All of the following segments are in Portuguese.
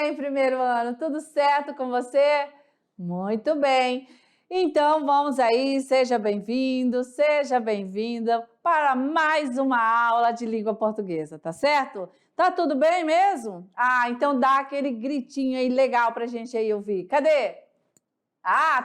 bem, primeiro ano? Tudo certo com você? Muito bem. Então vamos aí, seja bem-vindo, seja bem-vinda para mais uma aula de língua portuguesa, tá certo? Tá tudo bem mesmo? Então dá aquele gritinho aí legal pra gente aí ouvir. Cadê?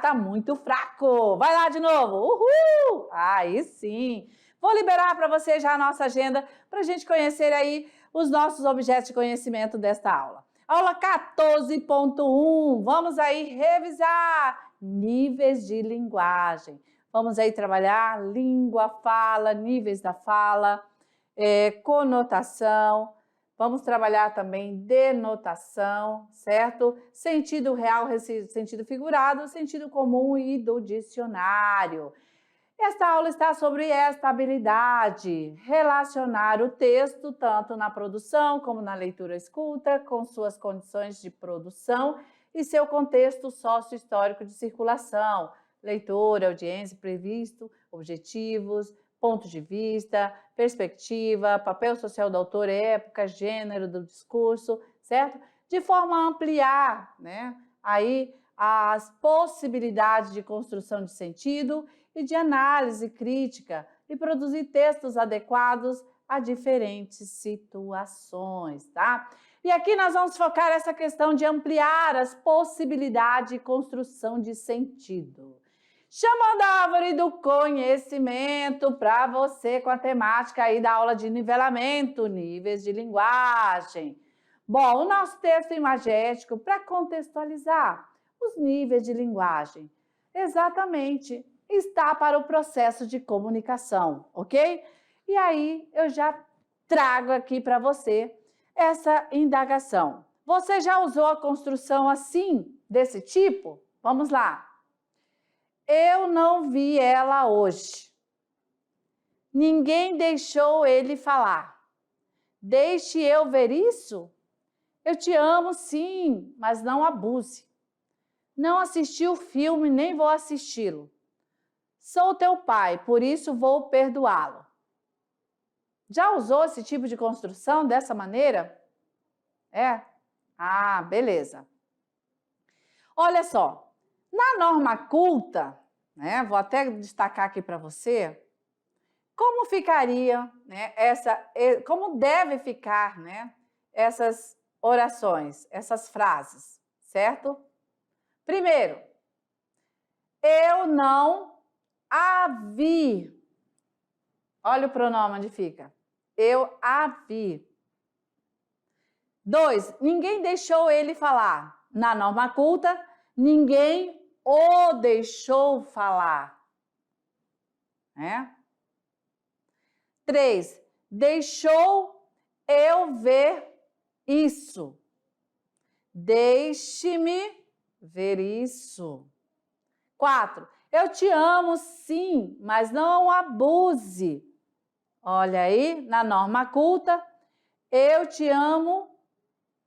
Tá muito fraco. Vai lá de novo. Uhul! Aí sim. Vou liberar para você já a nossa agenda para a gente conhecer aí os nossos objetos de conhecimento desta aula. Aula 14.1. Vamos aí revisar níveis de linguagem. Vamos aí trabalhar língua, fala, níveis da fala, conotação. Vamos trabalhar também denotação, certo? Sentido real, sentido figurado, sentido comum e do dicionário. Esta aula está sobre esta habilidade, relacionar o texto tanto na produção como na leitura-escuta, com suas condições de produção e seu contexto sócio-histórico de circulação, leitura, audiência, previsto, objetivos, pontos de vista, perspectiva, papel social do autor, época, gênero do discurso, certo? De forma a ampliar, né, aí as possibilidades de construção de sentido e de análise crítica e produzir textos adequados a diferentes situações, tá? E aqui nós vamos focar essa questão de ampliar as possibilidades de construção de sentido. Chamando a árvore do conhecimento para você com a temática aí da aula de nivelamento, níveis de linguagem. Bom, o nosso texto imagético para contextualizar os níveis de linguagem, exatamente, está para o processo de comunicação, ok? E aí eu já trago aqui para você essa indagação. Você já usou a construção assim, desse tipo? Vamos lá. Eu não vi ela hoje. Ninguém deixou ele falar. Deixe eu ver isso? Eu te amo, sim, mas não abuse. Não assisti o filme, nem vou assisti-lo. Sou teu pai, por isso vou perdoá-lo. Já usou esse tipo de construção dessa maneira? Beleza. Olha só. Na norma culta, né, vou até destacar aqui para você, como ficaria, né, como deve ficar, né, essas orações, essas frases, certo? Primeiro, eu não a vi. Olha o pronome onde fica. Eu a vi. 2, ninguém deixou ele falar. Na norma culta, ninguém o deixou falar, né? 3, deixou eu ver isso. Deixe-me ver isso. 4, eu te amo sim, mas não abuse. Olha aí, na norma culta, eu te amo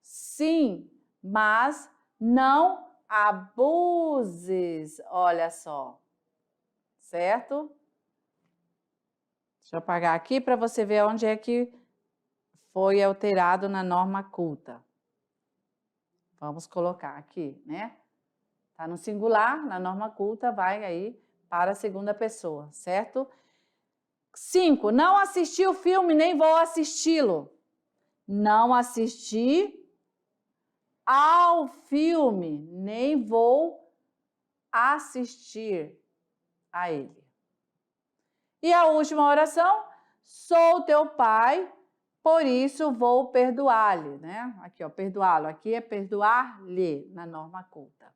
sim, mas não abuses, olha só, certo? Deixa eu apagar aqui para você ver onde é que foi alterado na norma culta. Vamos colocar aqui, né? Tá no singular, na norma culta, vai aí para a segunda pessoa, certo? 5, não assisti o filme, nem vou assisti-lo. Não assisti ao filme, nem vou assistir a ele. E a última oração, sou teu pai, por isso vou perdoar-lhe, né? Aqui, ó, perdoá-lo. Aqui é perdoar-lhe na norma culta.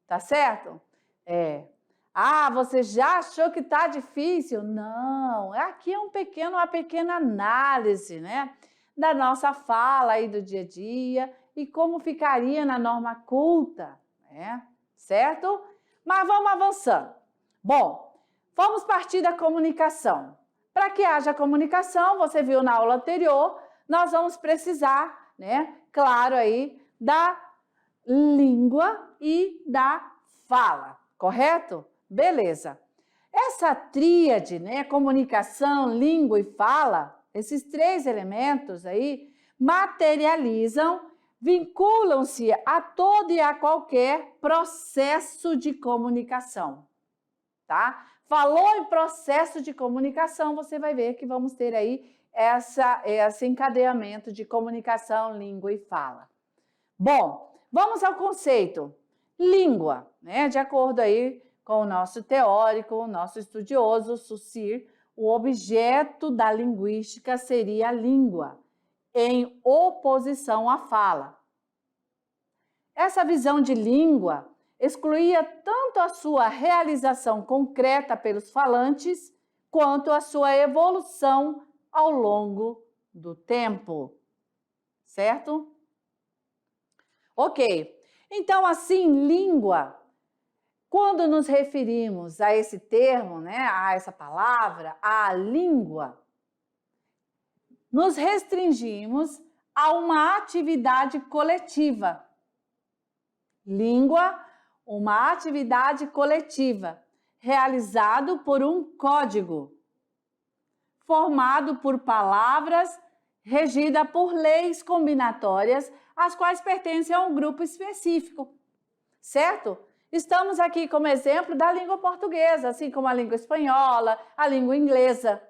Tá certo? Você já achou que tá difícil? Não, aqui é uma pequena análise, né? Da nossa fala aí do dia a dia e como ficaria na norma culta, né? Certo? Mas vamos avançando. Bom, vamos partir da comunicação. Para que haja comunicação, você viu na aula anterior, nós vamos precisar, né? Claro aí, da língua e da fala, correto? Beleza. Essa tríade, né? Comunicação, língua e fala, esses 3 elementos aí materializam vinculam-se a todo e a qualquer processo de comunicação, tá? Falou em processo de comunicação, você vai ver que vamos ter aí esse encadeamento de comunicação, língua e fala. Bom, vamos ao conceito. Língua, né? De acordo aí com o nosso teórico, o nosso estudioso, Saussure, o objeto da linguística seria a língua, em oposição à fala. Essa visão de língua excluía tanto a sua realização concreta pelos falantes, quanto a sua evolução ao longo do tempo. Certo? Ok. Então, assim, língua, quando nos referimos a esse termo, né, a essa palavra, a língua, nos restringimos a uma atividade coletiva. Língua, uma atividade coletiva, realizado por um código, formado por palavras, regida por leis combinatórias, as quais pertencem a um grupo específico, certo? Estamos aqui como exemplo da língua portuguesa, assim como a língua espanhola, a língua inglesa.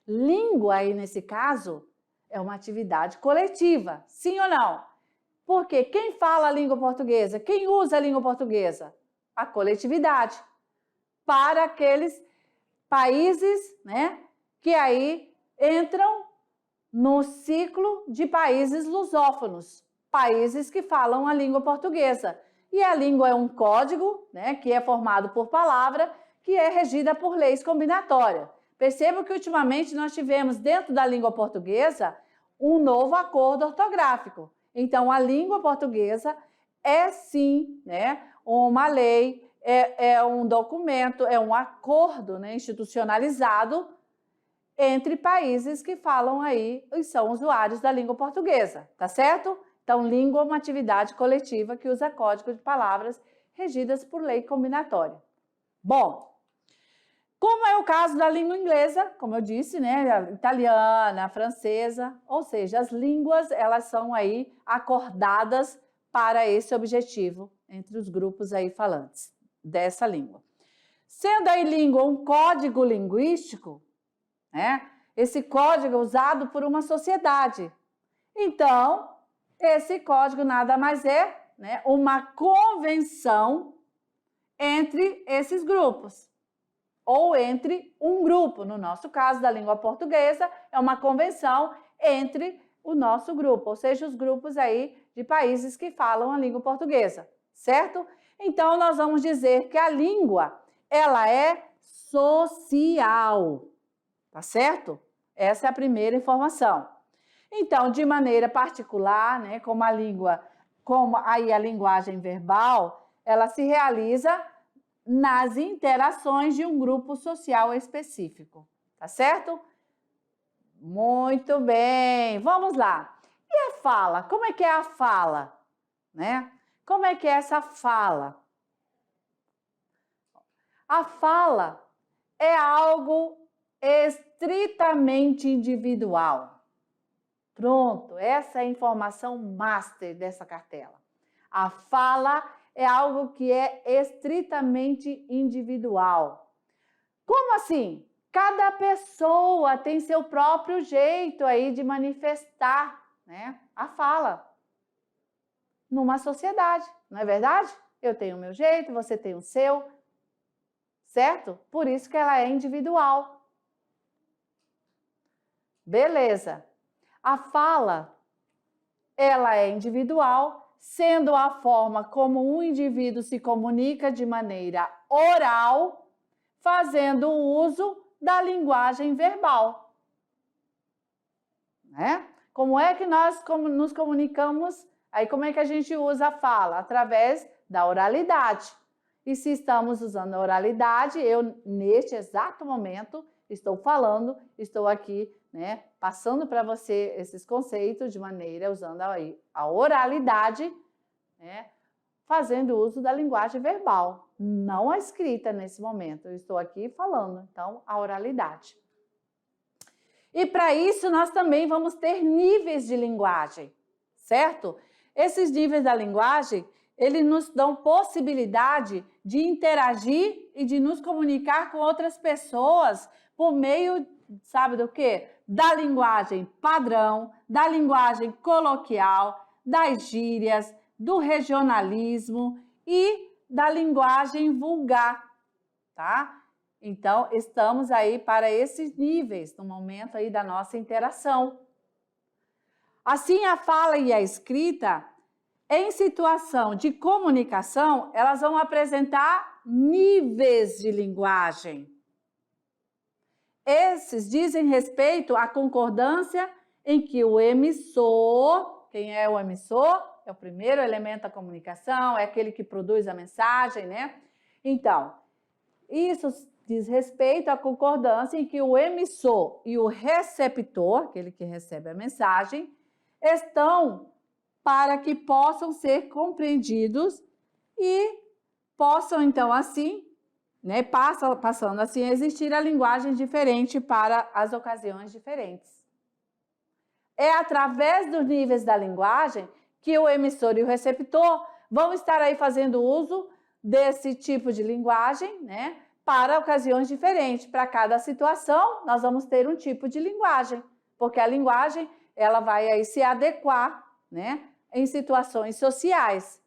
Língua, aí nesse caso, é uma atividade coletiva, sim ou não? Porque quem fala a língua portuguesa, quem usa a língua portuguesa? A coletividade. Para aqueles países, né, que aí entram no ciclo de países lusófonos, países que falam a língua portuguesa. E a língua é um código, né, que é formado por palavra, que é regida por leis combinatórias. Perceba que ultimamente nós tivemos dentro da língua portuguesa um novo acordo ortográfico. Então, a língua portuguesa é sim, né, uma lei, é um documento, é um acordo, né, institucionalizado entre países que falam aí e são usuários da língua portuguesa, tá certo? Então, língua é uma atividade coletiva que usa código de palavras regidas por lei combinatória. Bom, como é o caso da língua inglesa, como eu disse, né, a italiana, a francesa, ou seja, as línguas, elas são aí acordadas para esse objetivo entre os grupos aí falantes dessa língua. Sendo aí língua um código linguístico, né, esse código é usado por uma sociedade. Então, esse código nada mais é, né, uma convenção entre esses grupos, ou entre um grupo. No nosso caso, da língua portuguesa, é uma convenção entre o nosso grupo, ou seja, os grupos aí de países que falam a língua portuguesa, certo? Então, nós vamos dizer que a língua, ela é social, tá certo? Essa é a primeira informação. Então, de maneira particular, né, como aí a linguagem verbal, ela se realiza nas interações de um grupo social específico, tá certo? Muito bem, vamos lá. E a fala? Como é que é a fala? Né? Como é que é essa fala? A fala é algo estritamente individual. Pronto, essa é a informação master dessa cartela. A fala é algo que é estritamente individual. Como assim? Cada pessoa tem seu próprio jeito aí de manifestar, né, a fala numa sociedade, não é verdade? Eu tenho o meu jeito, você tem o seu, certo? Por isso que ela é individual. Beleza. A fala, ela é individual, sendo a forma como um indivíduo se comunica de maneira oral, fazendo uso da linguagem verbal. Né? Como é que nós nos comunicamos? Aí como é que a gente usa a fala? Através da oralidade. E se estamos usando a oralidade, eu neste exato momento estou falando, estou aqui, né, passando para você esses conceitos de maneira usando a oralidade, né, fazendo uso da linguagem verbal, não a escrita nesse momento. Eu estou aqui falando, então, a oralidade. E para isso nós também vamos ter níveis de linguagem, certo? Esses níveis da linguagem, eles nos dão possibilidade de interagir e de nos comunicar com outras pessoas por meio, sabe do quê? Da linguagem padrão, da linguagem coloquial, das gírias, do regionalismo e da linguagem vulgar, tá? Então, estamos aí para esses níveis no momento aí da nossa interação. Assim, a fala e a escrita, em situação de comunicação, elas vão apresentar níveis de linguagem. Esses dizem respeito à concordância em que o emissor, quem é o emissor? É o primeiro elemento da comunicação, é aquele que produz a mensagem, né? Então, isso diz respeito à concordância em que o emissor e o receptor, aquele que recebe a mensagem, estão para que possam ser compreendidos e possam, então, assim, né, passando assim a existir a linguagem diferente para as ocasiões diferentes. É através dos níveis da linguagem que o emissor e o receptor vão estar aí fazendo uso desse tipo de linguagem, né, para ocasiões diferentes. Para cada situação, nós vamos ter um tipo de linguagem, porque a linguagem, ela vai aí se adequar, né, em situações sociais.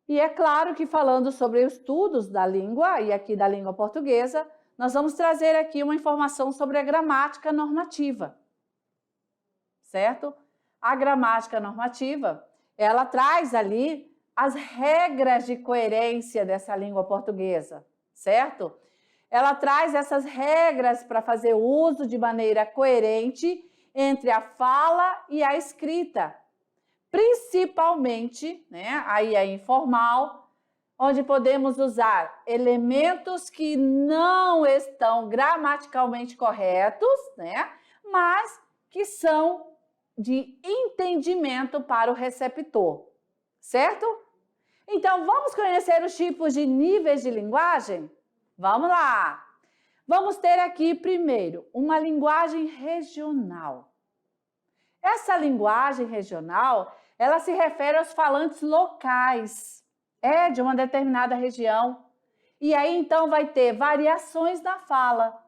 E é claro que falando sobre os estudos da língua, e aqui da língua portuguesa, nós vamos trazer aqui uma informação sobre a gramática normativa, certo? A gramática normativa, ela traz ali as regras de coerência dessa língua portuguesa, certo? Ela traz essas regras para fazer uso de maneira coerente entre a fala e a escrita, principalmente, né, aí é informal, onde podemos usar elementos que não estão gramaticalmente corretos, né, mas que são de entendimento para o receptor, certo? Então, vamos conhecer os tipos de níveis de linguagem? Vamos lá! Vamos ter aqui, primeiro, uma linguagem regional. Essa linguagem regional, ela se refere aos falantes locais, de uma determinada região. E aí, então, vai ter variações na fala,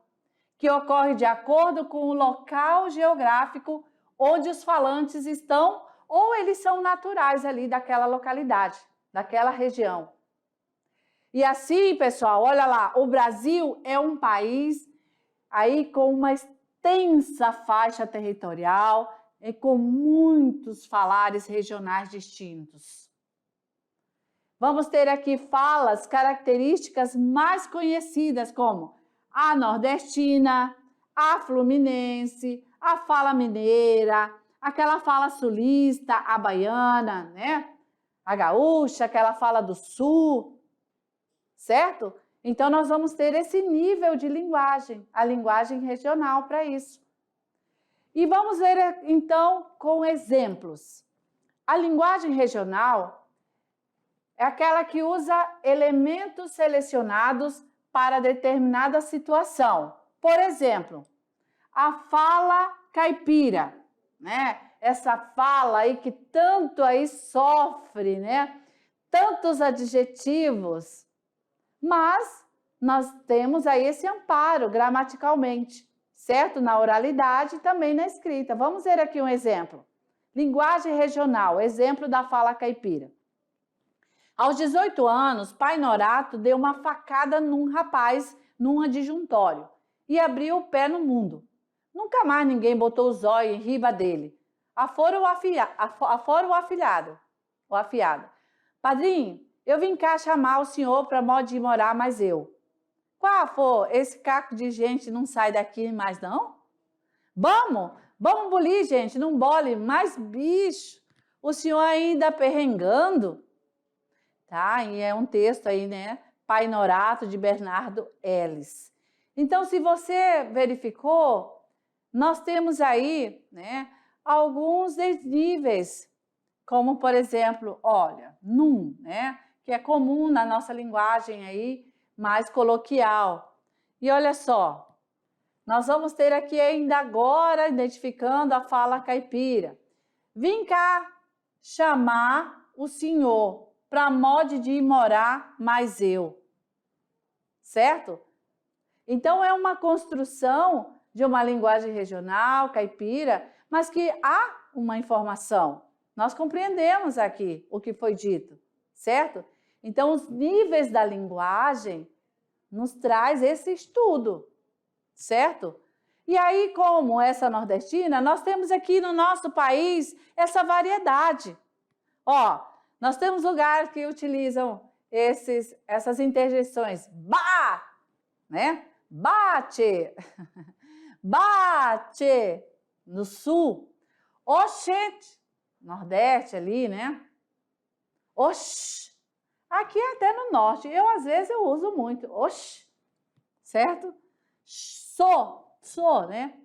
que ocorre de acordo com o local geográfico onde os falantes estão, ou eles são naturais ali daquela localidade, daquela região. E assim, pessoal, olha lá, o Brasil é um país aí com uma extensa faixa territorial, e com muitos falares regionais distintos. Vamos ter aqui falas características mais conhecidas como a nordestina, a fluminense, a fala mineira, aquela fala sulista, a baiana, né? A gaúcha, aquela fala do sul, certo? Então, nós vamos ter esse nível de linguagem, a linguagem regional para isso. E vamos ver, então, com exemplos. A linguagem regional é aquela que usa elementos selecionados para determinada situação. Por exemplo, a fala caipira, né? Essa fala aí que tanto aí sofre, né? Tantos adjetivos, mas nós temos aí esse amparo gramaticalmente, certo? Na oralidade e também na escrita. Vamos ver aqui um exemplo. Linguagem regional, exemplo da fala caipira. Aos 18 anos, Pai Norato deu uma facada num rapaz num adjuntório e abriu o pé no mundo. Nunca mais ninguém botou o zóio em riba dele. Afora o afiado. Padrinho, eu vim cá chamar o senhor para modo de morar, mas eu. Qual for? Esse caco de gente não sai daqui mais não? Vamos bulir, gente, não bole, mas bicho, o senhor ainda perrengando? Tá? E é um texto aí, né? Pai Norato, de Bernardo Ellis. Então, se você verificou, nós temos aí, né, alguns desníveis, como, por exemplo, olha, num, né, que é comum na nossa linguagem aí, mais coloquial. E olha só, nós vamos ter aqui ainda agora, identificando a fala caipira. Vim cá chamar o senhor, para mode de morar mais eu. Certo? Então, é uma construção de uma linguagem regional, caipira, mas que há uma informação. Nós compreendemos aqui o que foi dito, certo? Então, os níveis da linguagem nos traz esse estudo, certo? E aí, como essa nordestina, nós temos aqui no nosso país essa variedade. Ó, nós temos lugares que utilizam essas interjeições. Bah! Né? Bate! Bate! No sul. Oxente! Nordeste ali, né? Oxi! Aqui até no norte. Às vezes, eu uso muito. Oxi! Certo? Sou, né?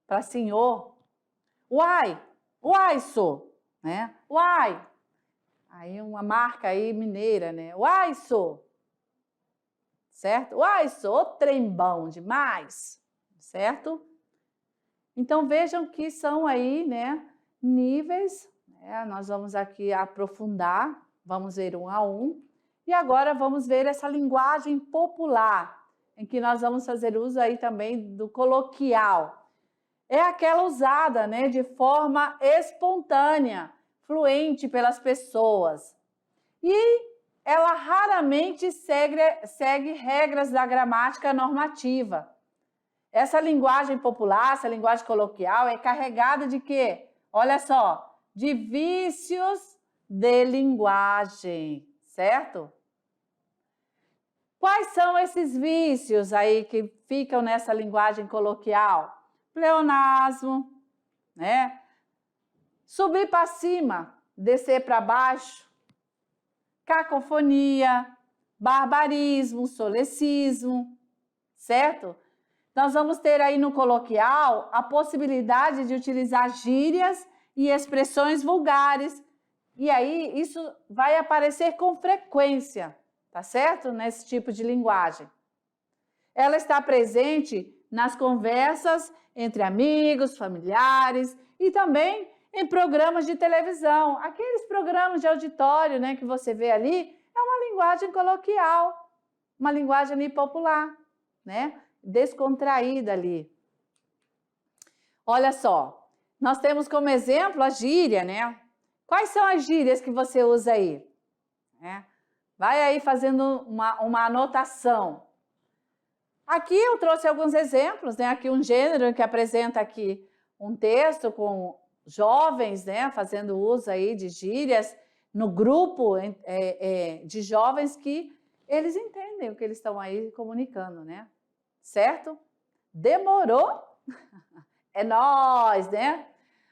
Para senhor. Uai, sou, né? Uai. Aí uma marca aí mineira, né? Uai, sou. Certo? Uai, sou trembão demais. Certo? Então, vejam que são aí, né, níveis, né? Nós vamos aqui aprofundar, vamos ver um a um. E agora vamos ver essa linguagem popular, em que nós vamos fazer uso aí também do coloquial. É aquela usada, né, de forma espontânea, fluente pelas pessoas. E ela raramente segue regras da gramática normativa. Essa linguagem popular, essa linguagem coloquial é carregada de quê? Olha só, de vícios de linguagem, certo? Quais são esses vícios aí que ficam nessa linguagem coloquial? Pleonasmo, né? Subir para cima, descer para baixo, cacofonia, barbarismo, solecismo, certo? Nós vamos ter aí no coloquial a possibilidade de utilizar gírias e expressões vulgares. E aí isso vai aparecer com frequência, tá certo? Nesse tipo de linguagem. Ela está presente nas conversas entre amigos, familiares e também em programas de televisão. Aqueles programas de auditório, né, que você vê ali, é uma linguagem coloquial, uma linguagem ali popular, né? Descontraída ali. Olha só, nós temos como exemplo a gíria, né? Quais são as gírias que você usa aí? Vai aí fazendo uma anotação. Aqui eu trouxe alguns exemplos, né? Aqui um gênero que apresenta aqui um texto com jovens, né? Fazendo uso aí de gírias no grupo de jovens que eles entendem o que eles estão aí comunicando, né? Certo? Demorou? É nóis, né?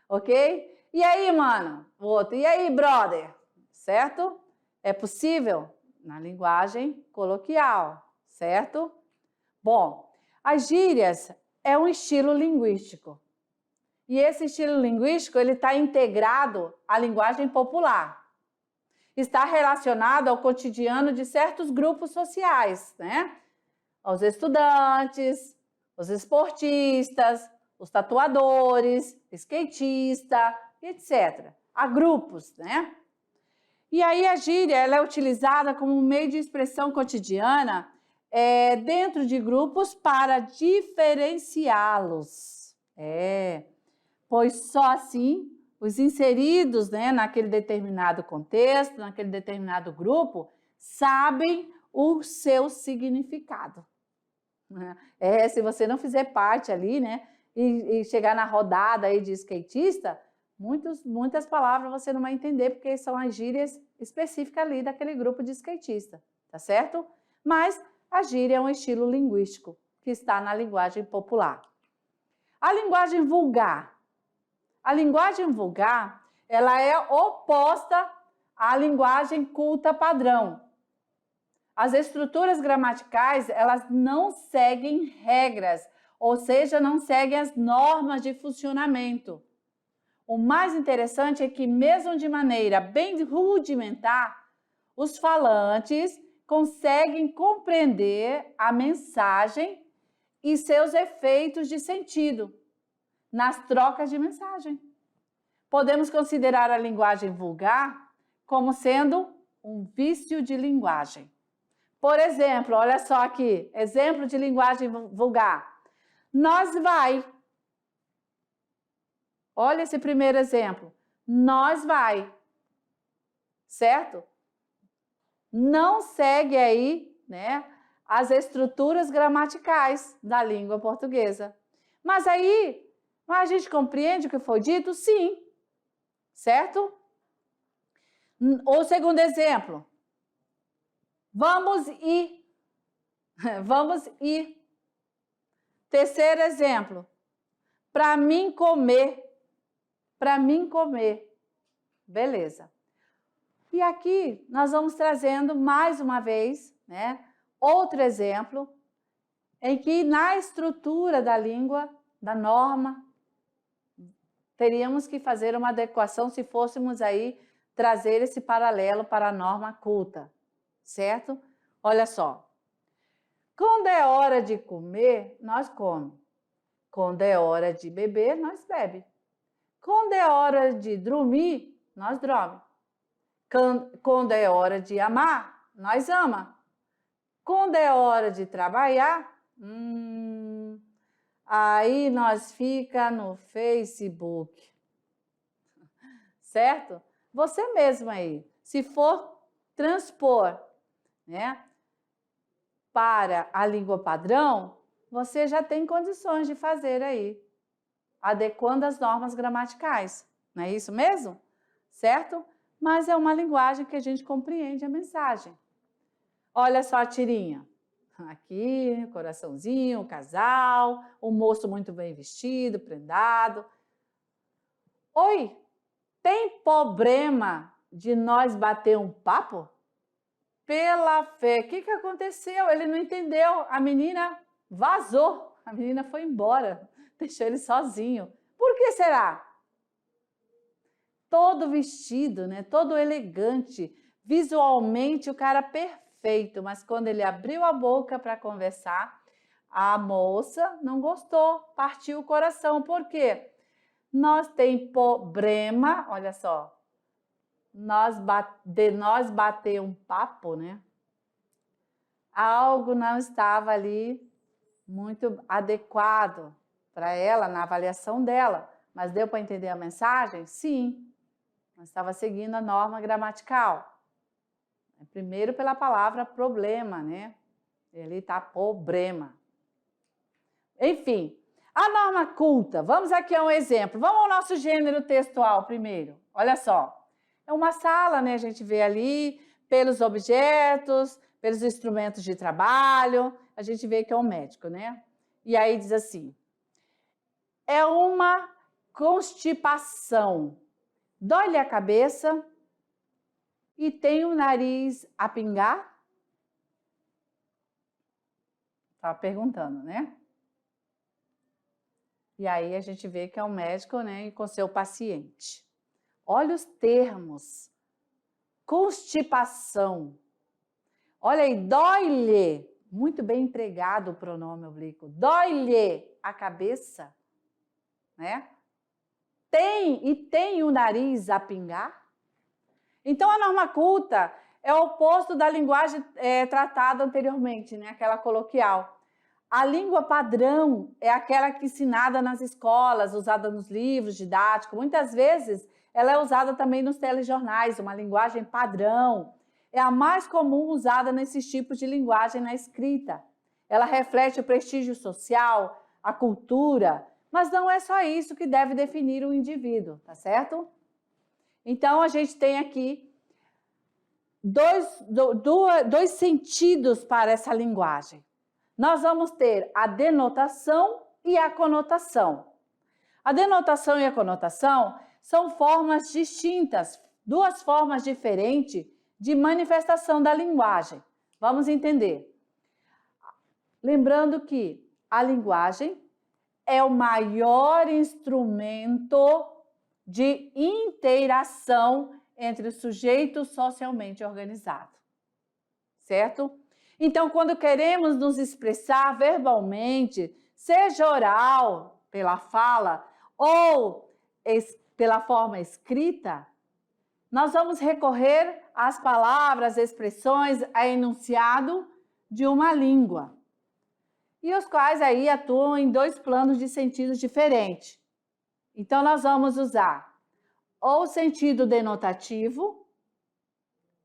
Ok? E aí, mano? O outro. E aí, brother? Certo? É possível? Na linguagem coloquial, certo? Bom, as gírias é um estilo linguístico. E esse estilo linguístico, ele está integrado à linguagem popular. Está relacionado ao cotidiano de certos grupos sociais, né? Aos estudantes, os esportistas, os tatuadores, skatista, etc. Há grupos, né? E aí a gíria ela é utilizada como um meio de expressão cotidiana dentro de grupos para diferenciá-los. Pois só assim os inseridos, né, naquele determinado contexto, naquele determinado grupo, sabem o seu significado. Se você não fizer parte ali, né, e chegar na rodada aí de skatista, muitas palavras você não vai entender, porque são as gírias específicas ali daquele grupo de skatista, tá certo? Mas a gíria é um estilo linguístico que está na linguagem popular. A linguagem vulgar. A linguagem vulgar, ela é oposta à linguagem culta padrão. As estruturas gramaticais, elas não seguem regras, ou seja, não seguem as normas de funcionamento. O mais interessante é que, mesmo de maneira bem rudimentar, os falantes conseguem compreender a mensagem e seus efeitos de sentido nas trocas de mensagem. podemos considerar a linguagem vulgar como sendo um vício de linguagem. Por exemplo, olha só aqui, exemplo de linguagem vulgar. Nós vai. Olha esse primeiro exemplo. Nós vai. Certo? Não segue aí, né, as estruturas gramaticais da língua portuguesa. Mas aí, a gente compreende o que foi dito? Sim. Certo? Ou segundo exemplo. Vamos ir. Vamos ir. Terceiro exemplo. Para mim comer. Para mim comer. Beleza. E aqui nós vamos trazendo mais uma vez, né, outro exemplo em que na estrutura da língua, da norma, teríamos que fazer uma adequação se fôssemos aí trazer esse paralelo para a norma culta, certo? Olha só. Quando é hora de comer, nós comemos. Quando é hora de beber, nós bebe. Quando é hora de dormir, nós dormimos. Quando é hora de amar, nós ama. Quando é hora de trabalhar, aí nós fica no Facebook. Certo? Você mesmo aí, se for transpor, né, para a língua padrão, você já tem condições de fazer aí, adequando as normas gramaticais. Não é isso mesmo? Certo? Mas é uma linguagem que a gente compreende a mensagem. Olha só a tirinha. Aqui, coraçãozinho, casal, um moço muito bem vestido, prendado. Oi, tem problema de nós bater um papo? Pela fé, o que aconteceu? Ele não entendeu, a menina vazou, a menina foi embora, deixou ele sozinho. Por que será? Todo vestido, né? Todo elegante, visualmente o cara perfeito, mas quando ele abriu a boca para conversar, a moça não gostou, partiu o coração. Por quê? Nós tem problema, olha só, nós bater um papo, né? Algo não estava ali muito adequado para ela, na avaliação dela. Mas deu para entender a mensagem? Sim. Nós estava seguindo a norma gramatical. Primeiro pela palavra problema, né? Ele está problema. Enfim, a norma culta. Vamos aqui a um exemplo. Vamos ao nosso gênero textual primeiro. Olha só. É uma sala, né? A gente vê ali pelos objetos, pelos instrumentos de trabalho. A gente vê que é um médico, né? E aí diz assim: é uma constipação. Dói-lhe a cabeça e tem o nariz a pingar? Estava perguntando, né? E aí a gente vê que é um médico, né, com seu paciente. Olha os termos. Constipação. Olha aí, dói-lhe. Muito bem empregado o pronome oblíquo. Dói-lhe a cabeça, né? Tem o nariz a pingar? Então, a norma culta é o oposto da linguagem tratada anteriormente, né? Aquela coloquial. A língua padrão é aquela que é ensinada nas escolas, usada nos livros didáticos. Muitas vezes, ela é usada também nos telejornais, uma linguagem padrão. É a mais comum usada nesses tipos de linguagem na escrita. Ela reflete o prestígio social, a cultura, mas não é só isso que deve definir o indivíduo, tá certo? Então, a gente tem aqui dois sentidos para essa linguagem. Nós vamos ter a denotação e a conotação. A denotação e a conotação são formas distintas, duas formas diferentes de manifestação da linguagem. Vamos entender. Lembrando que a linguagem é o maior instrumento de interação entre o sujeito socialmente organizado, certo? Então, quando queremos nos expressar verbalmente, seja oral, pela fala, ou pela forma escrita, nós vamos recorrer às palavras, expressões, a enunciado de uma língua, e os quais aí atuam em dois planos de sentidos diferentes. Então, nós vamos usar ou o sentido denotativo,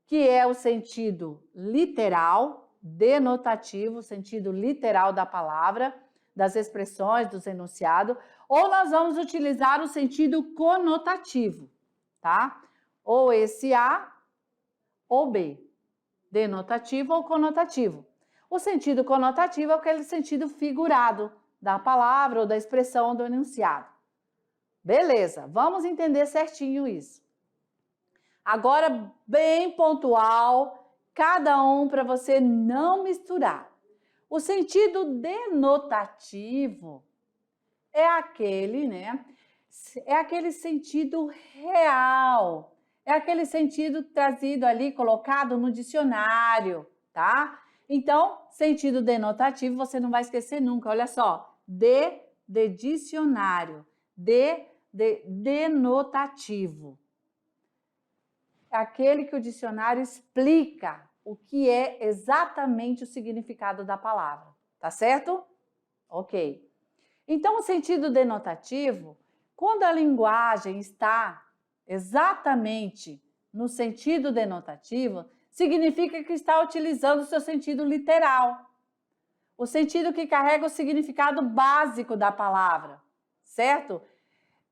que é o sentido literal, denotativo, sentido literal da palavra, das expressões, dos enunciados, ou nós vamos utilizar o sentido conotativo, tá? Ou esse A ou B, denotativo ou conotativo. O sentido conotativo é aquele sentido figurado da palavra ou da expressão do enunciado. Beleza, vamos entender certinho isso. Agora, bem pontual, cada um para você não misturar. O sentido denotativo é aquele, né? É aquele sentido real. É aquele sentido trazido ali, colocado no dicionário, tá? Então, sentido denotativo você não vai esquecer nunca. Olha só, de dicionário, de denotativo. É aquele que o dicionário explica o que é exatamente o significado da palavra, tá certo? Ok. Então, o sentido denotativo, quando a linguagem está exatamente no sentido denotativo, significa que está utilizando o seu sentido literal, o sentido que carrega o significado básico da palavra, certo?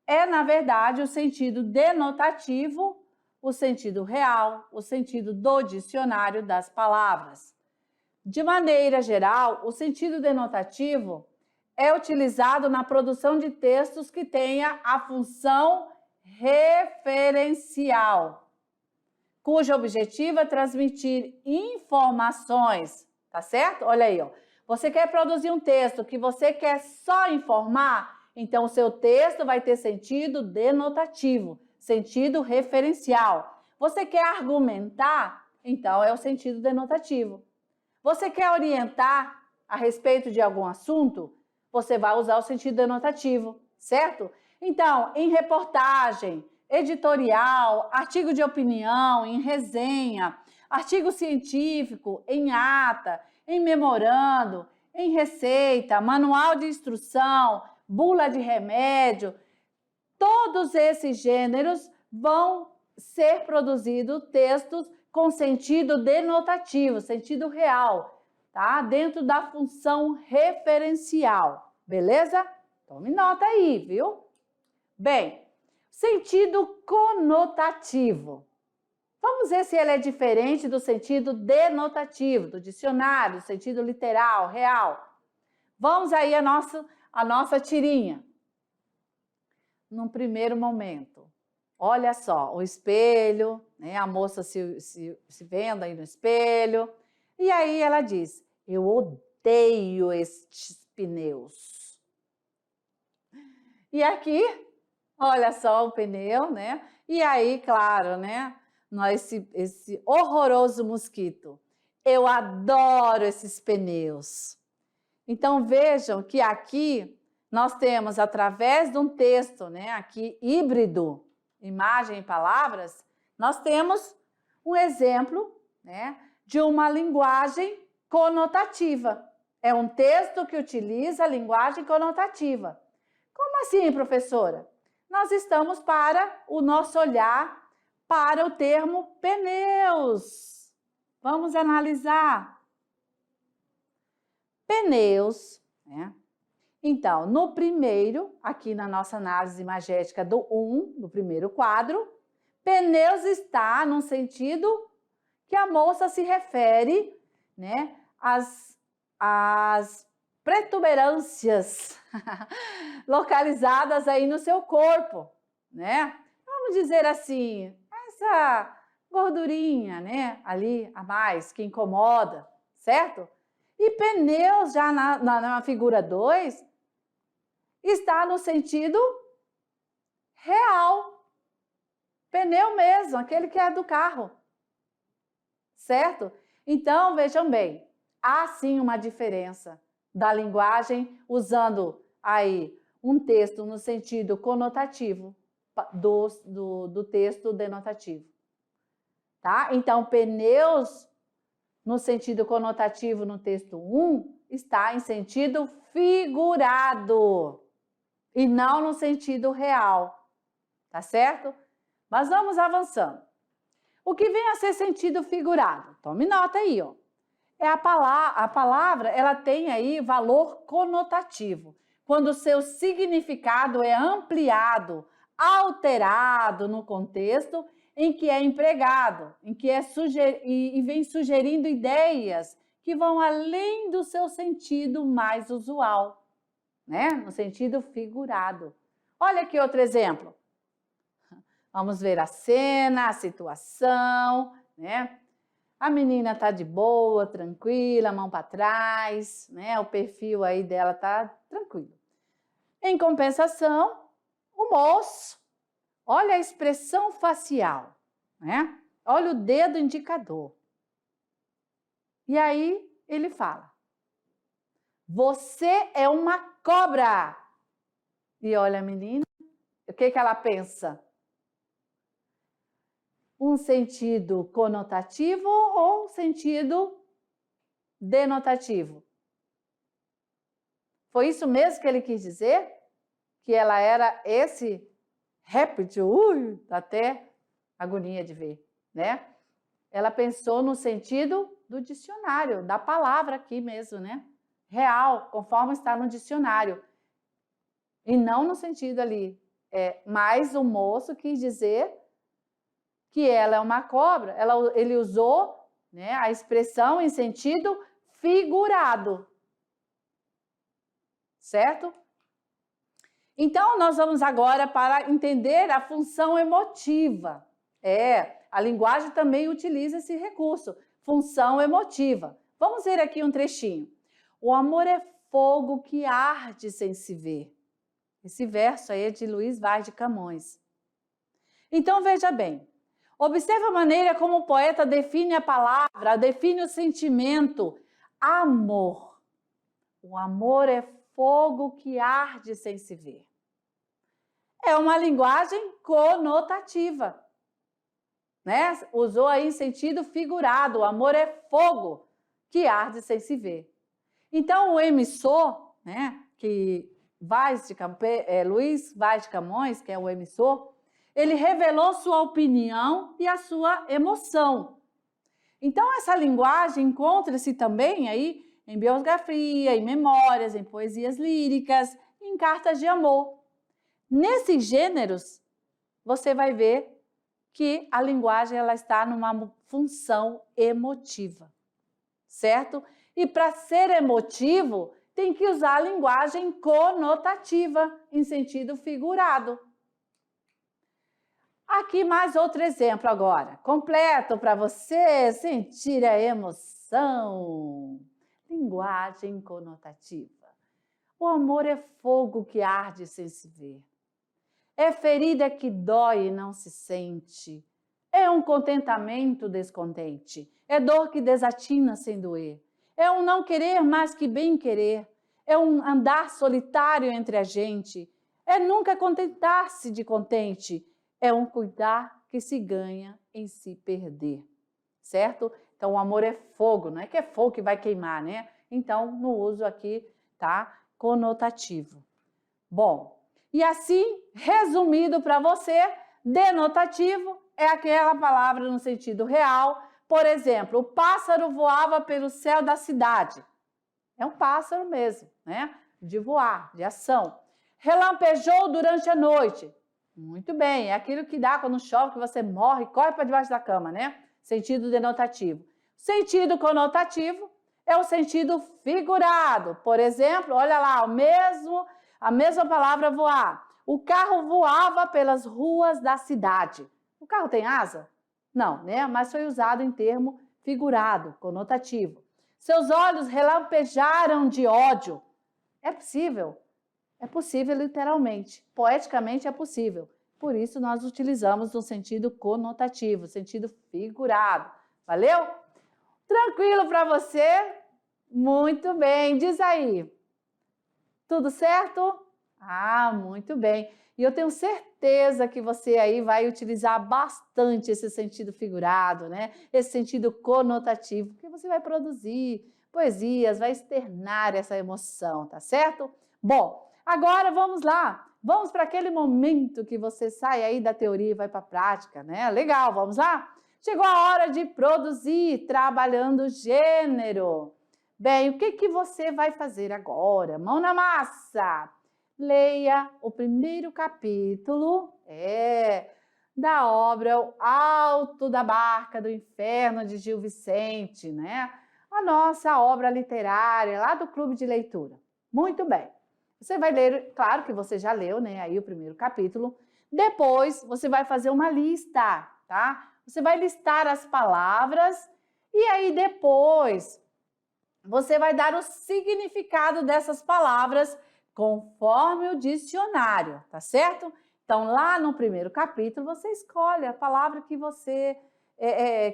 É, na verdade, o sentido denotativo, o sentido real, o sentido do dicionário das palavras. De maneira geral, o sentido denotativo é utilizado na produção de textos que tenha a função referencial, cujo objetivo é transmitir informações, tá certo? Olha aí, ó. Você quer produzir um texto que você quer só informar? Então, o seu texto vai ter sentido denotativo, sentido referencial. Você quer argumentar? Então, é o sentido denotativo. Você quer orientar a respeito de algum assunto? Você vai usar o sentido denotativo, certo? Então, em reportagem, editorial, artigo de opinião, em resenha, artigo científico, em ata, em memorando, em receita, manual de instrução, bula de remédio, todos esses gêneros vão ser produzidos textos com sentido denotativo, sentido real, tá? Dentro da função referencial, beleza? Tome nota aí, viu? Bem, sentido conotativo. Vamos ver se ele é diferente do sentido denotativo, do dicionário, do sentido literal, real. Vamos aí a nossa tirinha. Num primeiro momento, olha só, o espelho, né? A moça se vendo aí no espelho. E aí ela diz, eu odeio estes pneus. E aqui, olha só o pneu, né? E aí, claro, né? Esse horroroso mosquito. Eu adoro esses pneus. Então, vejam que aqui nós temos, através de um texto, né? Aqui, híbrido, imagem e palavras, nós temos um exemplo, né? De uma linguagem conotativa. É um texto que utiliza a linguagem conotativa. Como assim, professora? Nós estamos para o nosso olhar para o termo pneus. Vamos analisar. Pneus, né? Então, no primeiro, aqui na nossa análise imagética do primeiro quadro, pneus está num sentido que a moça se refere, né, às protuberâncias localizadas aí no seu corpo, né? Vamos dizer assim, essa gordurinha, né, ali a mais que incomoda, certo? E pneus já na figura 2 está no sentido real. Pneu mesmo, aquele que é do carro. Certo? Então, vejam bem, há sim uma diferença da linguagem usando aí um texto no sentido conotativo do texto denotativo. Tá? Então, pneus, no sentido conotativo no texto 1, está em sentido figurado e não no sentido real. Tá certo? Mas vamos avançando. O que vem a ser sentido figurado? Tome nota aí, ó. A palavra, ela tem aí valor conotativo, quando o seu significado é ampliado, alterado no contexto em que é empregado, em que e vem sugerindo ideias que vão além do seu sentido mais usual, né? No sentido figurado. Olha aqui outro exemplo. Vamos ver a cena, a situação, né? A menina tá de boa, tranquila, mão para trás, né? O perfil aí dela tá tranquilo. Em compensação, o moço, olha a expressão facial, né? Olha o dedo indicador. E aí ele fala: "Você é uma cobra". E olha a menina, o que ela pensa? Um sentido conotativo ou sentido denotativo? Foi isso mesmo que ele quis dizer? Que ela era esse réptil? Dá até agonia de ver, né? Ela pensou no sentido do dicionário, da palavra aqui mesmo, né? Real, conforme está no dicionário. E não no sentido ali. Mas o moço quis dizer que ela é uma cobra, ele usou, né, a expressão em sentido figurado, certo? Então, nós vamos agora para entender a função emotiva. A linguagem também utiliza esse recurso, função emotiva. Vamos ver aqui um trechinho. O amor é fogo que arde sem se ver. Esse verso aí é de Luiz Vaz de Camões. Então, veja bem. Observe a maneira como o poeta define a palavra, define o sentimento. Amor. O amor é fogo que arde sem se ver. É uma linguagem conotativa, né? Usou aí em sentido figurado. O amor é fogo que arde sem se ver. Então, o emissor, né, Luiz Vaz de Camões, que é o emissor, ele revelou sua opinião e a sua emoção. Então, essa linguagem encontra-se também aí em biografia, em memórias, em poesias líricas, em cartas de amor. Nesses gêneros, você vai ver que a linguagem ela está numa função emotiva, certo? E para ser emotivo, tem que usar a linguagem conotativa, em sentido figurado. Aqui mais outro exemplo agora, completo para você sentir a emoção. Linguagem conotativa. O amor é fogo que arde sem se ver. É ferida que dói e não se sente. É um contentamento descontente. É dor que desatina sem doer. É um não querer mais que bem querer. É um andar solitário entre a gente. É nunca contentar-se de contente. É um cuidar que se ganha em se perder, certo? Então, o amor é fogo, não é que é fogo que vai queimar, né? Então, no uso aqui, tá? Conotativo. Bom, e assim, resumido para você, denotativo é aquela palavra no sentido real. Por exemplo, o pássaro voava pelo céu da cidade. É um pássaro mesmo, né? De voar, de ação. Relampejou durante a noite. Muito bem, é aquilo que dá quando chove, que você morre e corre para debaixo da cama, né? Sentido denotativo. Sentido conotativo é o sentido figurado. Por exemplo, olha lá, a mesma palavra voar. O carro voava pelas ruas da cidade. O carro tem asa? Não, né? Mas foi usado em termo figurado, conotativo. Seus olhos relampejaram de ódio. É possível? É possível literalmente, poeticamente é possível. Por isso nós utilizamos no sentido conotativo, sentido figurado. Valeu? Tranquilo para você? Muito bem, diz aí. Tudo certo? Ah, muito bem. E eu tenho certeza que você aí vai utilizar bastante esse sentido figurado, né? Esse sentido conotativo, porque você vai produzir poesias, vai externar essa emoção, tá certo? Bom, agora vamos lá. Vamos para aquele momento que você sai aí da teoria e vai para a prática, né? Legal, vamos lá? Chegou a hora de produzir, trabalhando gênero. Bem, o que que você vai fazer agora? Mão na massa! Leia o primeiro capítulo da obra O Alto da Barca do Inferno de Gil Vicente, né? A nossa obra literária lá do Clube de Leitura. Muito bem. Você vai ler, claro que você já leu, né? Aí o primeiro capítulo. Depois você vai fazer uma lista, tá? Você vai listar as palavras e aí depois você vai dar o significado dessas palavras conforme o dicionário, tá certo? Então, lá no primeiro capítulo, você escolhe a palavra que você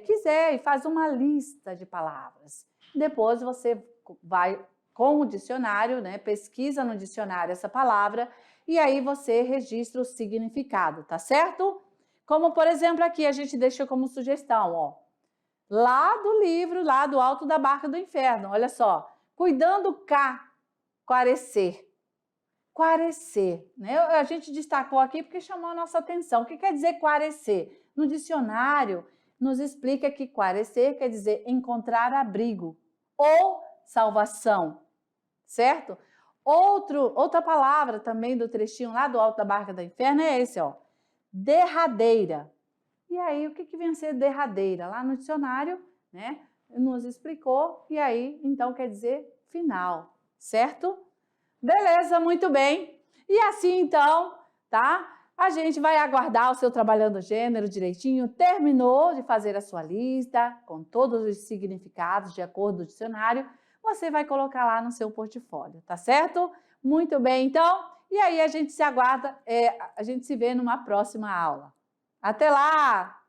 quiser e faz uma lista de palavras. Depois você vai com o dicionário, né? Pesquisa no dicionário essa palavra e aí você registra o significado, tá certo? Como, por exemplo, aqui a gente deixou como sugestão, ó. Lá do livro, lá do Alto da Barca do Inferno, olha só. Cuidando cá, quarecer. Quarecer, né? A gente destacou aqui porque chamou a nossa atenção. O que quer dizer quarecer? No dicionário, nos explica que quarecer quer dizer encontrar abrigo ou salvação, certo? Outra palavra também do trechinho lá do Alto da Barca do Inferno é esse, ó. Derradeira. E aí, o que vem a ser derradeira? Lá no dicionário, né, nos explicou, e aí, então, quer dizer final, certo? Beleza, muito bem. E assim, então, tá? A gente vai aguardar o seu Trabalhando Gênero direitinho. Terminou de fazer a sua lista, com todos os significados de acordo com o dicionário, você vai colocar lá no seu portfólio, tá certo? Muito bem, então. E aí, a gente se aguarda, a gente se vê numa próxima aula. Até lá!